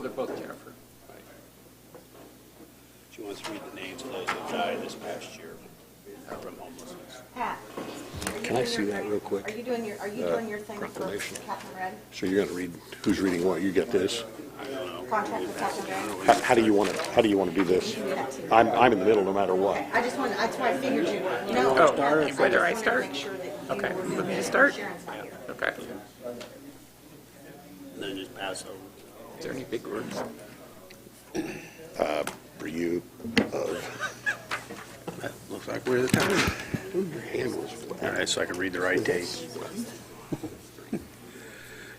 Well, they're both Jennifer. She wants to read the names of those who died this past year from homelessness. Pat, Can I see that real quick? are you doing your thing for proclamation. Captain Red? So you're going to read, who's reading what? You get this? Contract with Captain Red? How do you want to do this? You do that too. I'm in the middle no matter what. Okay, I just wanted, that's why I figured you, no. Oh, whether I start? Make sure that you Okay. were Want me to doing start? Sharon's not here. Okay. And then just pass over. Is there any big words? For you, That looks like we're at the time. your hand was All right, so I can read the right dates.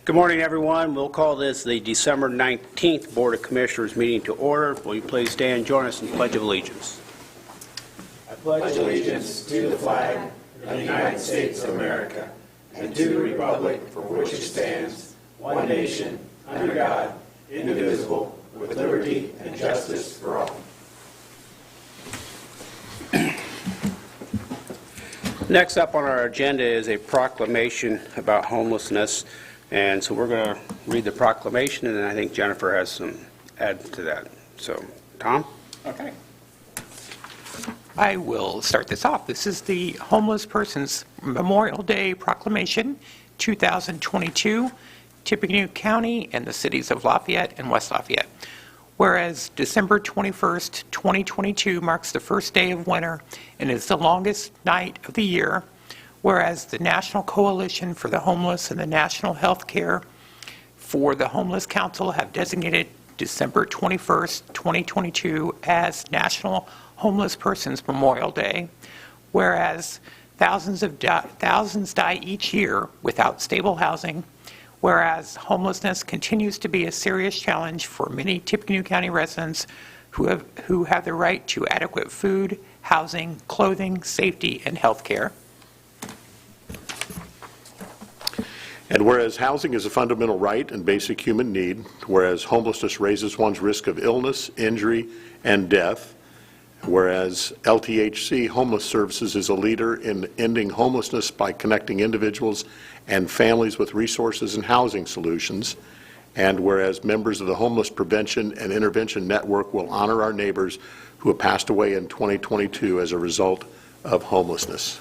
Good morning, everyone. We'll call this the December 19th Board of Commissioners meeting to order. Will you please stand and join us in the Pledge of Allegiance? I pledge allegiance to the flag of the United States of America and to the republic for which it stands, one nation, under God, indivisible, with liberty and justice for all. Next up on our agenda is a proclamation about homelessness. And so we're going to read the proclamation, and then I think Jennifer has some add to that. So, Tom? Okay. I will start this off. This is the Homeless Persons Memorial Day Proclamation 2022, Tippecanoe County and the cities of Lafayette and West Lafayette. Whereas December 21st, 2022 marks the first day of winter and is the longest night of the year, whereas the National Coalition for the Homeless and the National Health Care for the Homeless Council have designated December 21st, 2022 as National Homeless Persons Memorial Day, whereas thousands die each year without stable housing, whereas homelessness continues to be a serious challenge for many Tippecanoe County residents who have the right to adequate food, housing, clothing, safety, and health care. And whereas housing is a fundamental right and basic human need, whereas homelessness raises one's risk of illness, injury, and death, whereas LTHC Homeless Services is a leader in ending homelessness by connecting individuals and families with resources and housing solutions, and whereas members of the Homeless Prevention and Intervention Network will honor our neighbors who have passed away in 2022 as a result of homelessness.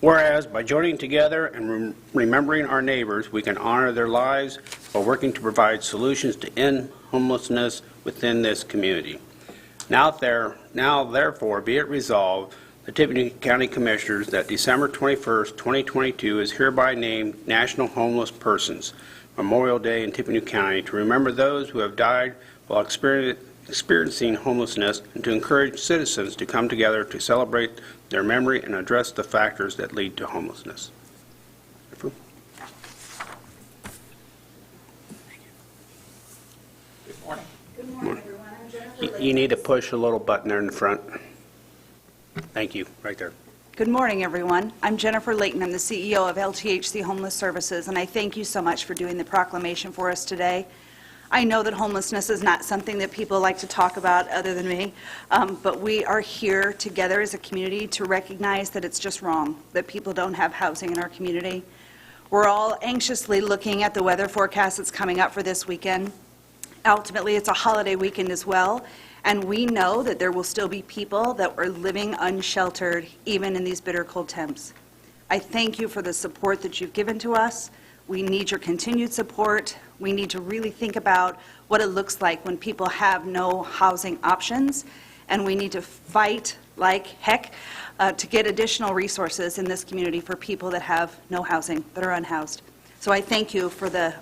Whereas by joining together and remembering our neighbors, we can honor their lives while working to provide solutions to end homelessness within this community. Now therefore, be it resolved, the Tippecanoe County Commissioners, that December 21st, 2022 is hereby named National Homeless Persons Memorial Day in Tippecanoe County to remember those who have died while experiencing homelessness and to encourage citizens to come together to celebrate their memory and address the factors that lead to homelessness. Good morning, everyone. I'm Jennifer. You need to push a little button there in the front. Thank you, right there. Good morning, everyone. I'm Jennifer Layton. I'm the CEO of LTHC Homeless Services, and I thank you so much for doing the proclamation for us today. I know that homelessness is not something that people like to talk about other than me, but we are here together as a community to recognize that it's just wrong, that people don't have housing in our community. We're all anxiously looking at the weather forecast that's coming up for this weekend. Ultimately, it's a holiday weekend as well, and we know that there will still be people that are living unsheltered even in these bitter cold temps. I thank you for the support that you've given to us. We need your continued support. We need to really think about what it looks like when people have no housing options, and we need to fight like heck to get additional resources in this community for people that have no housing, that are unhoused. So I thank you for the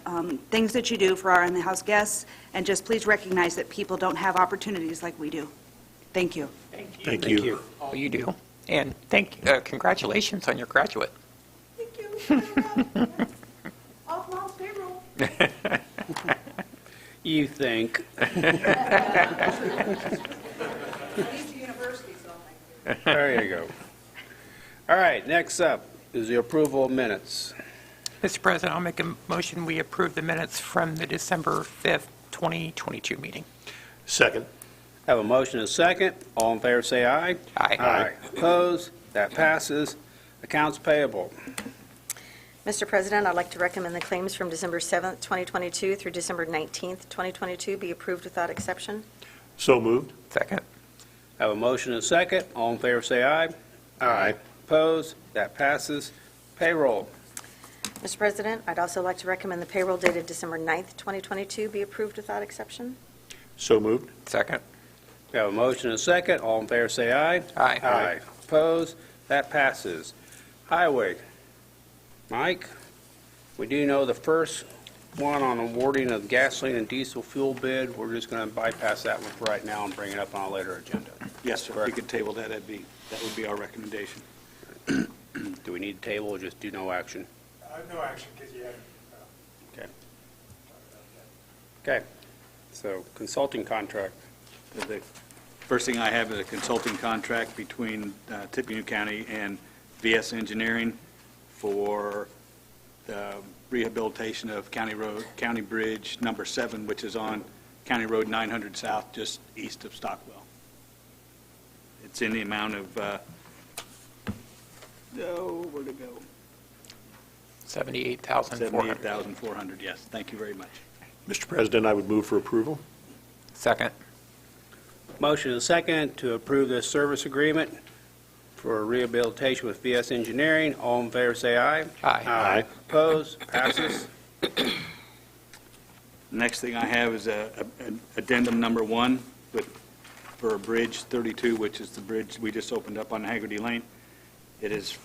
things that you do for our in-the-house guests, and just please recognize that people don't have opportunities like we do. Thank you. Thank you. All you do. And congratulations on your graduate. Thank you. Off mom's payroll. You think. At least the university, so thank you. There you go. All right, next up is the approval of minutes. Mr. President, I'll make a motion we approve the minutes from the December 5th, 2022 meeting. Second. Have a motion and a second. All in favor say aye. Aye. Opposed? That passes. Accounts payable. Mr. President, I'd like to recommend the claims from December 7th, 2022 through December 19th, 2022 be approved without exception. So moved. Second. I have a motion and a second. All in favor, say aye. Aye. Opposed? That passes. Payroll. Mr. President, I'd also like to recommend the payroll dated December 9th, 2022 be approved without exception. So moved. Second. We have a motion and a second. All in favor, say aye. Aye. Opposed? That passes. Highway. Mike, we do know the first one on awarding of gasoline and diesel fuel bid. We're just going to bypass that one for right now and bring it up on a later agenda. Yes, sir. If we could table that, that would be our recommendation. Do we need a table or just do no action? No action, because you haven't. Okay. Okay. So consulting contract. The first thing I have is a consulting contract between Tippecanoe County and VS Engineering for the rehabilitation of County Bridge number 7, which is on County Road 900 South, just east of Stockwell. It's in the amount of, where'd it go? $78,400. $78,400, yes. Thank you very much. Mr. President, I would move for approval. Second. Motion and second to approve this service agreement for rehabilitation with VS Engineering. All in favor, say aye. Aye. Opposed? Passes. The next thing I have is addendum number 1 for Bridge 32, which is the bridge we just opened up on Haggerty Lane. It is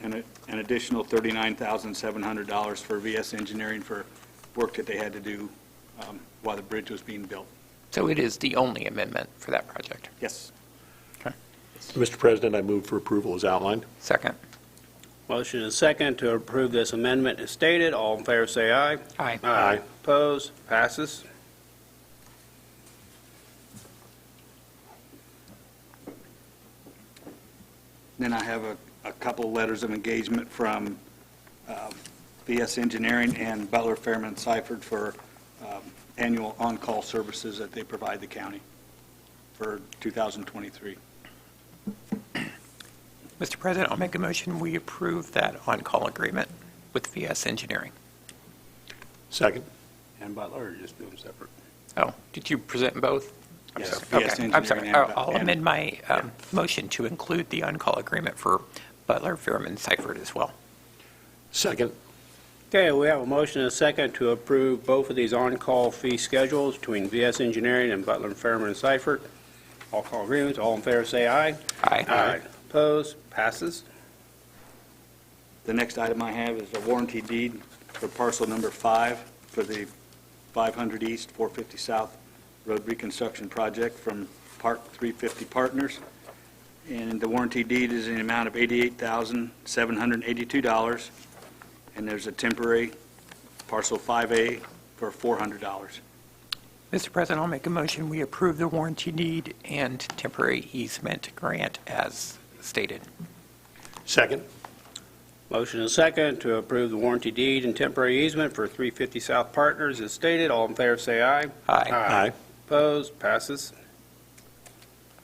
an additional $39,700 for VS Engineering for work that they had to do while the bridge was being built. So it is the only amendment for that project. Yes. Mr. President, I move for approval as outlined. Second. Motion and second to approve this amendment as stated. All in favor, say aye. Aye. Aye. Opposed? Passes. Then I have a couple letters of engagement from VS Engineering and Butler, Fairman, Seifert for annual on-call services that they provide the county for 2023. Mr. President, I'll make a motion, we approve that on-call agreement with VS Engineering. Second. And Butler, or just do them separate? Oh, did you present both? I'm Yes, sorry. VS Okay, I'm Engineering sorry. and- I'll and- amend my motion to include the on-call agreement for Butler, Fairman, Seifert as well. Second. Okay, we have a motion and a second to approve both of these on-call fee schedules between VS Engineering and Butler, Fairman, and Seifert. All-call agreements. All in favor, say aye. Aye. Opposed? Passes. The next item I have is a warranty deed for parcel number 5 for the 500 East, 450 South Road Reconstruction Project from Park 350 Partners. And the warranty deed is in the amount of $88,782. And there's a temporary parcel 5A for $400. Mr. President, I'll make a motion, we approve the warranty deed and temporary easement grant as stated. Second. Motion and second to approve the warranty deed and temporary easement for 350 South Partners as stated. All in favor, say aye. Aye. Opposed? Passes.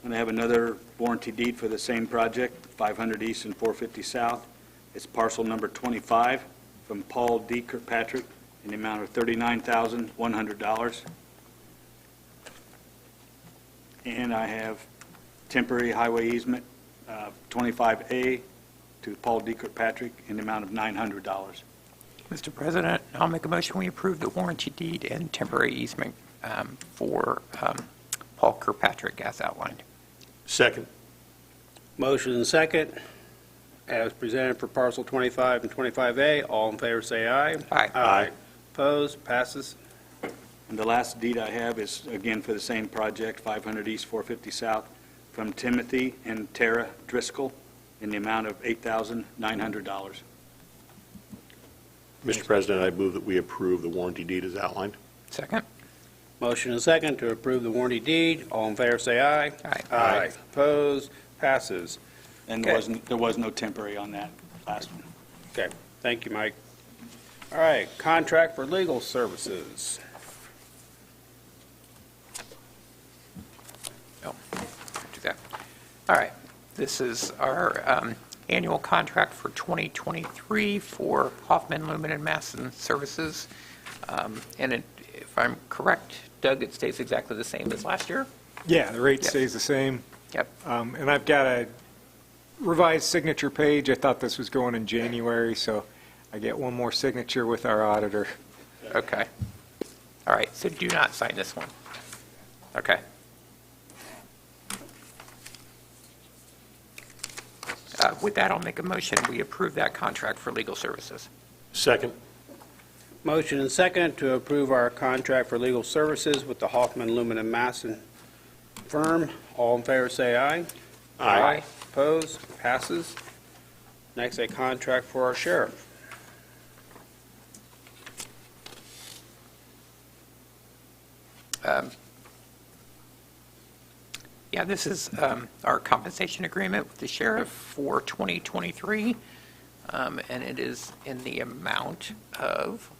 And I have another warranty deed for the same project, 500 East and 450 South. It's parcel number 25 from Paul D. Kirkpatrick in the amount of $39,100. And I have temporary highway easement, 25A to Paul D. Kirkpatrick in the amount of $900. Mr. President, I'll make a motion, we approve the warranty deed and temporary easement for Paul Kirkpatrick as outlined. Second. Motion and second as presented for parcel 25 and 25A. All in favor, say aye. Aye. Opposed? Passes. And the last deed I have is, again, for the same project, 500 East, 450 South, from Timothy and Tara Driscoll in the amount of $8,900. Mr. President, I move that we approve the warranty deed as outlined. Second. Motion and second to approve the warranty deed. All in favor, say aye. Aye. Opposed? Passes. And Okay. there was no temporary on that last one. Okay, thank you, Mike. All right, contract for legal services. Oh, do that. All right. This is our annual contract for 2023 for Hoffman Lumen and Masson Services. If I'm correct, Doug, it stays exactly the same as last year? Yeah, the rate Yes. stays the same. Yep. And I've got a revised signature page. I thought this was going in January, so I get one more signature with our auditor. Okay. All right, so do not sign this one. Okay. With that, I'll make a motion. We approve that contract for legal services. Second. Motion and second to approve our contract for legal services with the Hoffman, Lumen, and Masson firm. All in favor, say aye. Aye. Opposed? Passes. Next, a contract for our sheriff. Yeah, this is our compensation agreement with the sheriff for 2023, and it is in the amount of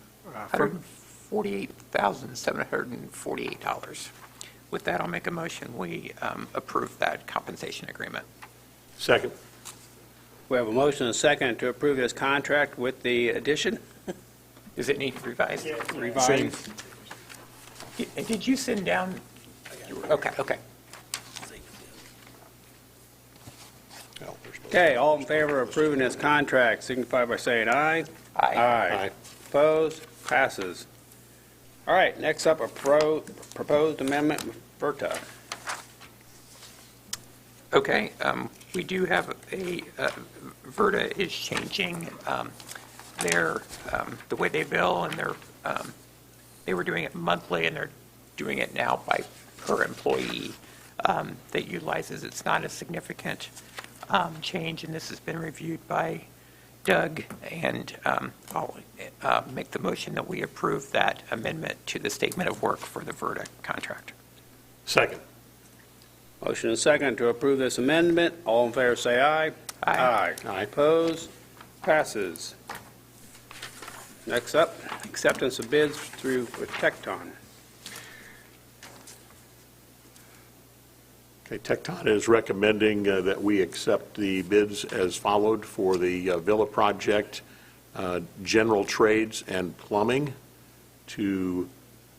$148,748. With that, I'll make a motion. We approve that compensation agreement. Second. We have a motion and a second to approve this contract with the addition. Does it need revised? Revised. Did you send down? Okay, okay. Okay, all in favor of approving this contract, signify by saying aye. Aye. Aye. Opposed? Passes. All right, next up, a proposed amendment with Verta. Okay, we do have Verta is changing their, the way they bill, and they were doing it monthly, and they're doing it now by per employee that utilizes. It's not a significant change, and this has been reviewed by Doug, and I'll make the motion that we approve that amendment to the statement of work for the Verta contract. Second. Motion and second to approve this amendment. All in favor, say aye. Aye. Aye. Opposed? Passes. Next up, acceptance of bids through with Tecton. Okay, Tecton is recommending that we accept the bids as followed for the Villa project, general trades and plumbing to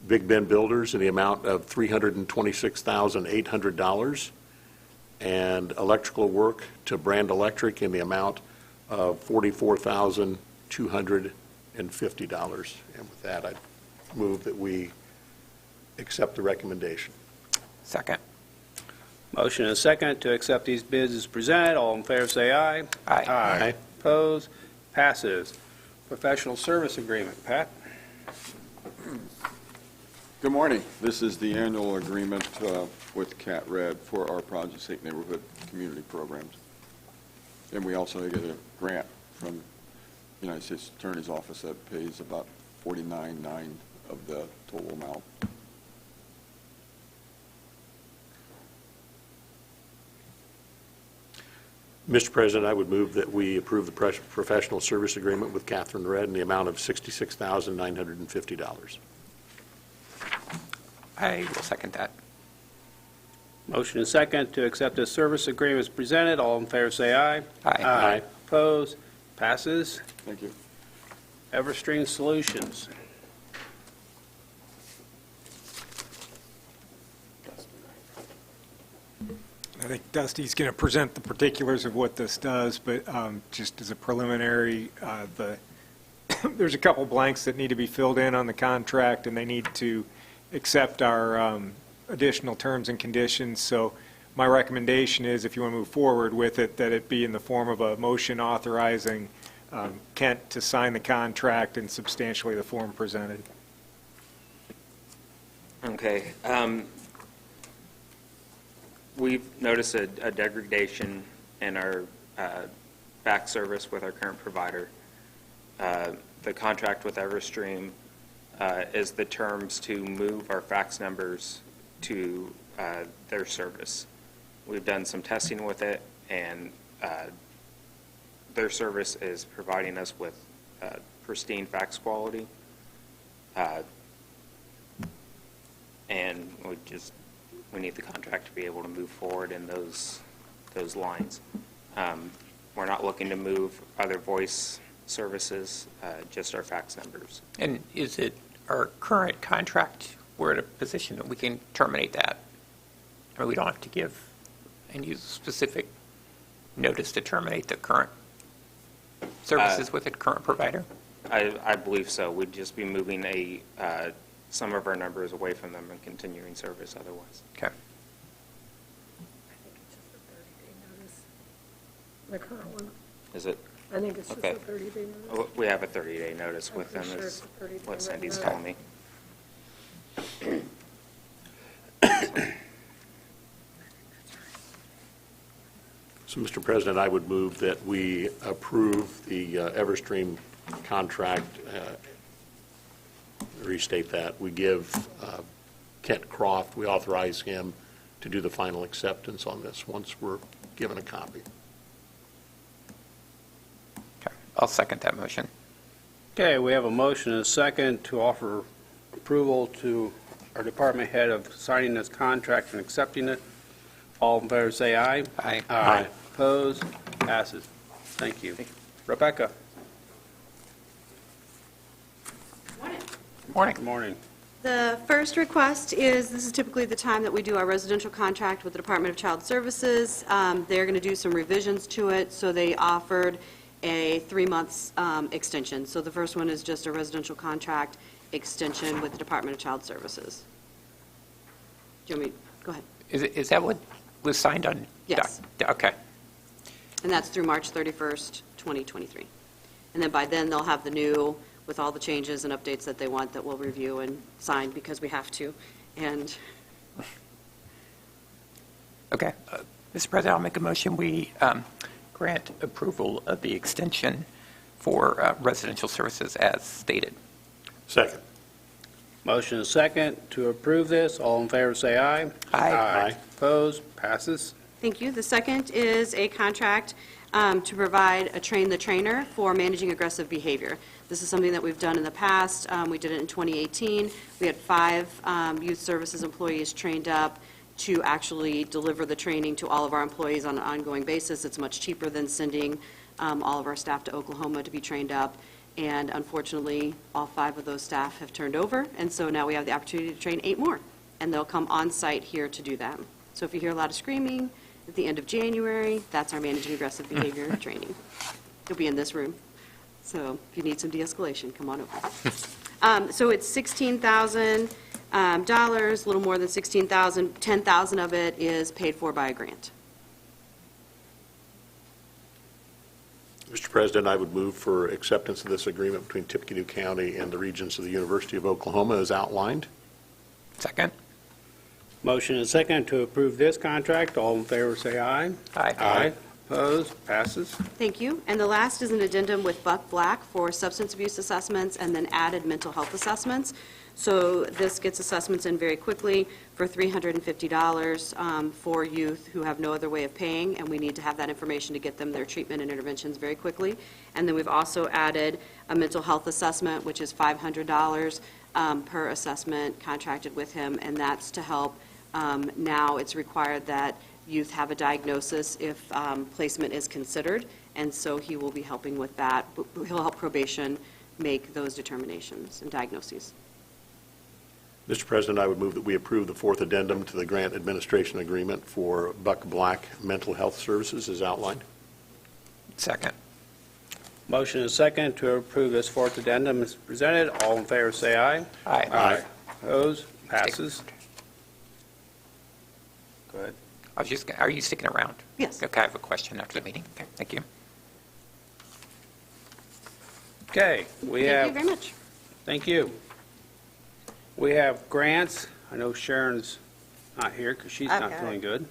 Big Ben Builders in the amount of $326,800, and electrical work to Brand Electric in the amount of $44,250. And with that, I move that we accept the recommendation. Second. Motion and second to accept these bids as presented. All in favor, say aye. Aye. Aye. Opposed? Passes. Professional service agreement. Pat? Good morning. This is the annual agreement with Cat Red for our Project Safe Neighborhood community programs. And we also get a grant from the United States Attorney's Office that pays about $49,900 of the total amount. Mr. President, I would move that we approve the professional service agreement with Catherine Red in the amount of $66,950. I will second that. Motion and second to accept this service agreement as presented. All in favor, say aye. Aye. Opposed? Passes. Thank you. Everstream Solutions. I think Dusty's going to present the particulars of what this does, but just as a preliminary, there's a couple blanks that need to be filled in on the contract, and they need to accept our additional terms and conditions. So my recommendation is, if you want to move forward with it, that it be in the form of a motion authorizing Kent to sign the contract in substantially the form presented. Okay. We've noticed a degradation in our fax service with our current provider. The contract with Everstream is the terms to move our fax numbers to their service. We've done some testing with it, and their service is providing us with pristine fax quality. And we need the contract to be able to move forward in those lines. We're not looking to move other voice services, just our fax numbers. And is it our current contract, we're at a position that we can terminate that? Or we don't have to give any specific notice to terminate the current services with the current provider? I believe so. We'd just be moving some of our numbers away from them and continuing service otherwise. Okay. I think it's just a 30-day notice, the current one. Is it? I think it's just Okay. a 30-day notice. We have a 30-day notice I'm with them, pretty sure is it's a 30-day what Cindy's written telling me. So, Mr. President, I would move that we approve the Everstream contract, restate that. We give Kent Croft, we authorize him to do the final acceptance on this once we're given a copy. Okay. I'll second that motion. Okay, we have a motion and a second to offer approval to our department head of signing this contract and accepting it. All in favor, say aye. Aye. Aye. Opposed? Passes. Thank you. Rebecca? Morning. Good morning. The first request is, this is typically the time that we do our residential contract with the Department of Child Services. They're going to do some revisions to it, so they offered a 3-month extension. So the first one is just a residential contract extension with the Department of Child Services. Do you want me, go ahead. Is that what was signed on? Yes. Okay. And that's through March 31st, 2023. And then by then, they'll have the new, with all the changes and updates that they want, that we'll review and sign because we have to. And Okay. Mr. President, I'll make a motion. We grant approval of the extension for residential services as stated. Second. Motion and second to approve this. All in favor, say aye. Aye. Aye. Opposed? Passes. thank you. The second is a contract to provide a train the trainer for managing aggressive behavior. This is something that we've done in the past. We did it in 2018. We had 5 youth services employees trained up to actually deliver the training to all of our employees on an ongoing basis. It's much cheaper than sending all of our staff to Oklahoma to be trained up. And unfortunately, all 5 of those staff have turned over, and so now we have the opportunity to train 8 more. And they'll come on-site here to do that. So if you hear a lot of screaming at the end of January, that's our managing aggressive behavior training. It'll be in this room. So if you need some de-escalation, come on over. So it's $16,000, a little more than $16,000. $10,000 of it is paid for by a grant. Mr. President, I would move for acceptance of this agreement between Tippecanoe County and the Regents of the University of Oklahoma as outlined. Second? Motion and second to approve this contract. All in favor, say aye. Aye. Opposed? Passes. Thank you. And the last is an addendum with Buck Black for substance abuse assessments and then added mental health assessments. So this gets assessments in very quickly for $350 for youth who have no other way of paying, and we need to have that information to get them their treatment and interventions very quickly. And then we've also added a mental health assessment, which is $500 per assessment contracted with him, and that's to help. Now it's required that youth have a diagnosis if placement is considered, and so he will be helping with that. He'll help probation make those determinations and diagnoses. Mr. President, I would move that we approve the 4th addendum to the grant administration agreement for Buck Black Mental Health Services as outlined. Second? Motion and second to approve this 4th addendum is presented. All in favor, say aye. Aye. Opposed? Passes. Go ahead. I was just, are you sticking around? Yes. Okay, I have a question after the meeting. Okay, thank you. Okay, we Thank have. you very much. Thank you. We have grants. I know Sharon's not here because she's I've not got feeling it. good.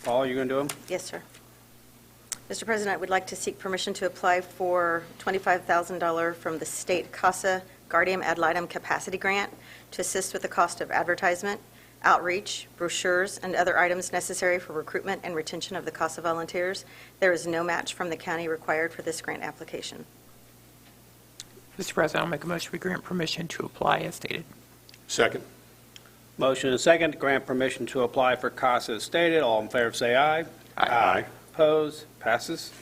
Paul, you going to do them? Yes, sir. Mr. President, I would like to seek permission to apply for $25,000 from the state CASA Guardian Ad Litem Capacity Grant to assist with the cost of advertisement, outreach, brochures, and other items necessary for recruitment and retention of the CASA volunteers. There is no match from the county required for this grant application. Mr. President, I'll make a motion we grant permission to apply as stated. Second. Motion and second to grant permission to apply for CASA as stated. All in favor, say aye. Aye. Opposed? Passes.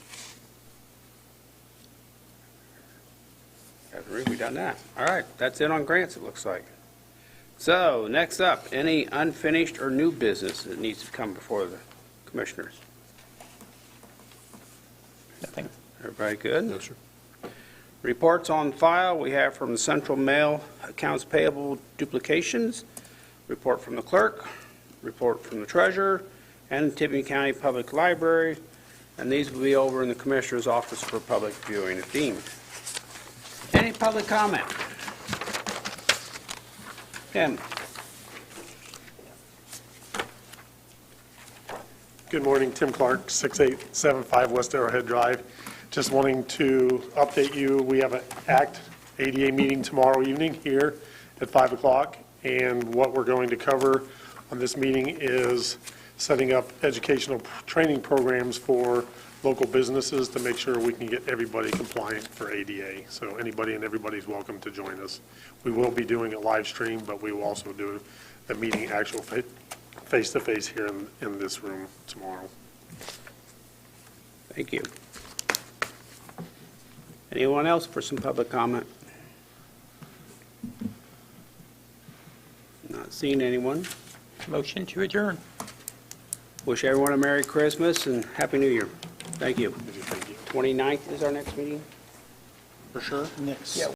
We done that. All right, that's it on grants, it looks like. So, next up, any unfinished or new business that needs to come before the commissioners? Nothing. Everybody good? No, sir. Reports on file, we have from the Central Mail Accounts Payable Duplications, report from the clerk, report from the treasurer, and Tippecanoe County Public Library, and these will be over in the Commissioner's office for public viewing if deemed. Any public comment? Tim? Good morning, Tim Clark, 6875 West Arrowhead Drive. Just wanting to update you, we have an ACT ADA meeting tomorrow evening here at 5 o'clock, and what we're going to cover on this meeting is setting up educational training programs for local businesses to make sure we can get everybody compliant for ADA. So anybody and everybody's welcome to join us. We will be doing a live stream, but we will also do the meeting actual face-to-face here in this room tomorrow. Thank you. Anyone else for some public comment? Not seeing anyone. Motion to adjourn. Wish everyone a Merry Christmas and Happy New Year. Thank you. 29th is our next meeting? For sure. Yeah.